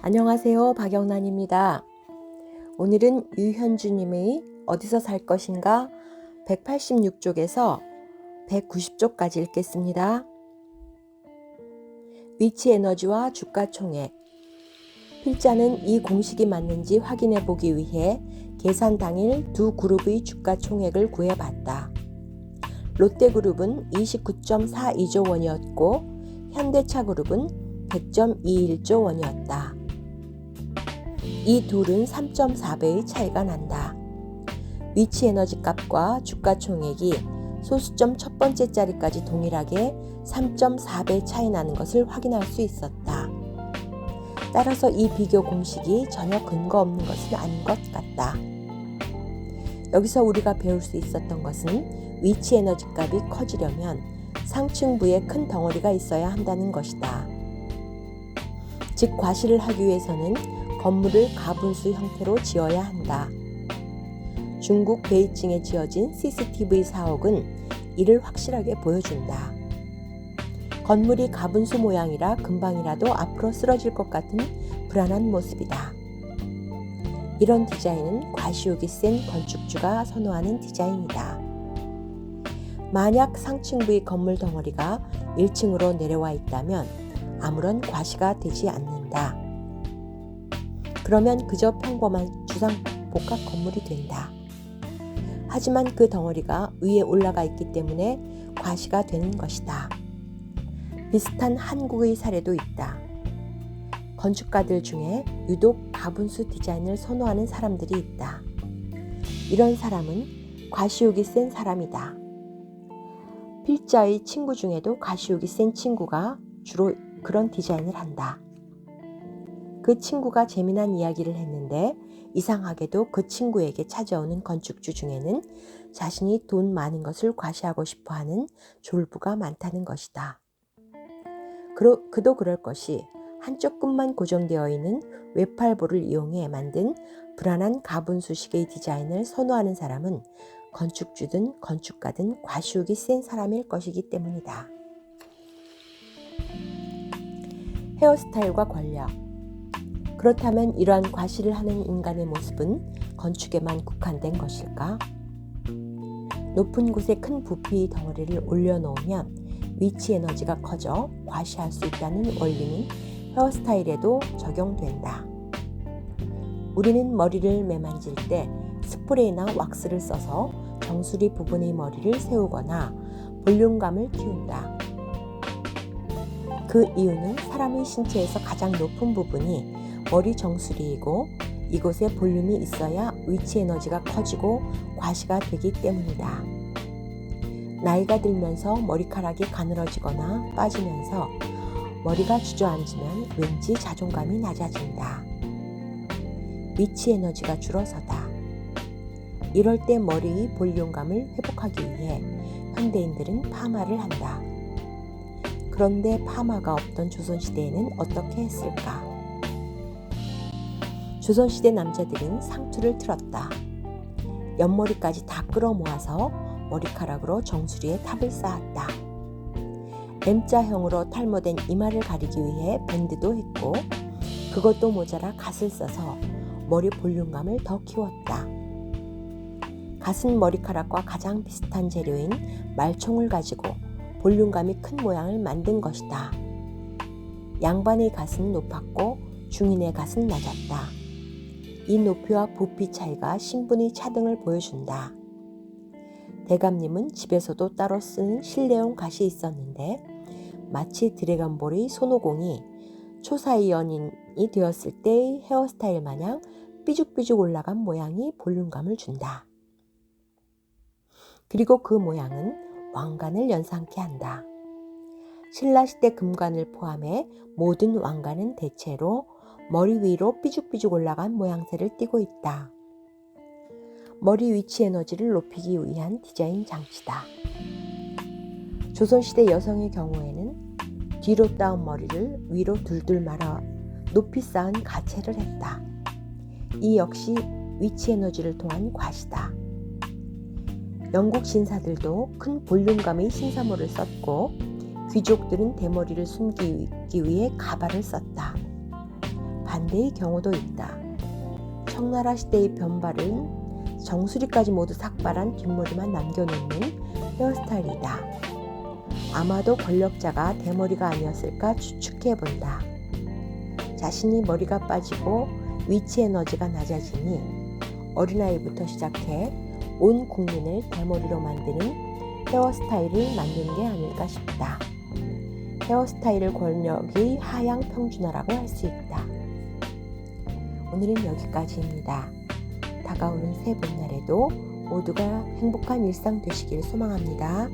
안녕하세요. 박영란입니다. 오늘은 유현주님의 어디서 살 것인가 186쪽에서 190쪽까지 읽겠습니다. 위치 에너지와 주가 총액. 필자는 이 공식이 맞는지 확인해 보기 위해 계산 당일 두 그룹의 주가 총액을 구해봤다. 롯데그룹은 29.42조 원이었고 현대차그룹은 100.21조 원이었다. 이 둘은 3.4배의 차이가 난다. 위치 에너지 값과 주가 총액이 소수점 첫 번째 자리까지 동일하게 3.4배 차이 나는 것을 확인할 수 있었다. 따라서 이 비교 공식이 전혀 근거 없는 것은 아닌 것 같다. 여기서 우리가 배울 수 있었던 것은 위치 에너지 값이 커지려면 상층부에 큰 덩어리가 있어야 한다는 것이다. 즉 과시를 하기 위해서는 건물을 가분수 형태로 지어야 한다. 중국 베이징에 지어진 CCTV 사옥은 이를 확실하게 보여준다. 건물이 가분수 모양이라 금방이라도 앞으로 쓰러질 것 같은 불안한 모습이다. 이런 디자인은 과시욕이 센 건축주가 선호하는 디자인이다. 만약 상층부의 건물 덩어리가 1층으로 내려와 있다면 아무런 과시가 되지 않는다. 그러면 그저 평범한 주상복합 건물이 된다. 하지만 그 덩어리가 위에 올라가 있기 때문에 과시가 되는 것이다. 비슷한 한국의 사례도 있다. 건축가들 중에 유독 가분수 디자인을 선호하는 사람들이 있다. 이런 사람은 과시욕이 센 사람이다. 필자의 친구 중에도 과시욕이 센 친구가 주로 그런 디자인을 한다. 그 친구가 재미난 이야기를 했는데 이상하게도 그 친구에게 찾아오는 건축주 중에는 자신이 돈 많은 것을 과시하고 싶어하는 졸부가 많다는 것이다. 그도 그럴 것이 한쪽 끝만 고정되어 있는 외팔볼을 이용해 만든 불안한 가분수식의 디자인을 선호하는 사람은 건축주든 건축가든 과시욕이 센 사람일 것이기 때문이다. 헤어스타일과 권력. 그렇다면 이러한 과시를 하는 인간의 모습은 건축에만 국한된 것일까? 높은 곳에 큰 부피 덩어리를 올려놓으면 위치 에너지가 커져 과시할 수 있다는 원리는 헤어스타일에도 적용된다. 우리는 머리를 매만질 때 스프레이나 왁스를 써서 정수리 부분의 머리를 세우거나 볼륨감을 키운다. 그 이유는 사람의 신체에서 가장 높은 부분이 머리 정수리이고 이곳에 볼륨이 있어야 위치 에너지가 커지고 과시가 되기 때문이다. 나이가 들면서 머리카락이 가늘어지거나 빠지면서 머리가 주저앉으면 왠지 자존감이 낮아진다. 위치 에너지가 줄어서다. 이럴 때 머리의 볼륨감을 회복하기 위해 현대인들은 파마를 한다. 그런데 파마가 없던 조선시대에는 어떻게 했을까? 조선시대 남자들은 상투를 틀었다. 옆머리까지 다 끌어모아서 머리카락으로 정수리에 탑을 쌓았다. M자형으로 탈모된 이마를 가리기 위해 밴드도 했고 그것도 모자라 갓을 써서 머리 볼륨감을 더 키웠다. 갓은 머리카락과 가장 비슷한 재료인 말총을 가지고 볼륨감이 큰 모양을 만든 것이다. 양반의 갓은 높았고 중인의 갓은 낮았다. 이 높이와 부피 차이가 신분의 차등을 보여준다. 대감님은 집에서도 따로 쓰는 실내용 갓이 있었는데 마치 드래곤볼의 손오공이 초사의 연인이 되었을 때의 헤어스타일 마냥 삐죽삐죽 올라간 모양이 볼륨감을 준다. 그리고 그 모양은 왕관을 연상케 한다. 신라시대 금관을 포함해 모든 왕관은 대체로 머리 위로 삐죽삐죽 올라간 모양새를 띠고 있다. 머리 위치 에너지를 높이기 위한 디자인 장치다. 조선시대 여성의 경우에는 뒤로 따온 머리를 위로 둘둘 말아 높이 쌓은 가채를 했다. 이 역시 위치 에너지를 통한 과시다. 영국 신사들도 큰 볼륨감의 신사모를 썼고 귀족들은 대머리를 숨기기 위해 가발을 썼다. 반대의 경우도 있다. 청나라 시대의 변발은 정수리까지 모두 삭발한 뒷머리만 남겨놓는 헤어스타일이다. 아마도 권력자가 대머리가 아니었을까 추측해본다. 자신이 머리가 빠지고 위치 에너지가 낮아지니 어린아이부터 시작해 온 국민을 대머리로 만드는 헤어스타일을 만든 게 아닐까 싶다. 헤어스타일 권력의 하향 평준화라고 할 수 있다. 오늘은 여기까지입니다. 다가오는 새 봄날에도 모두가 행복한 일상 되시길 소망합니다.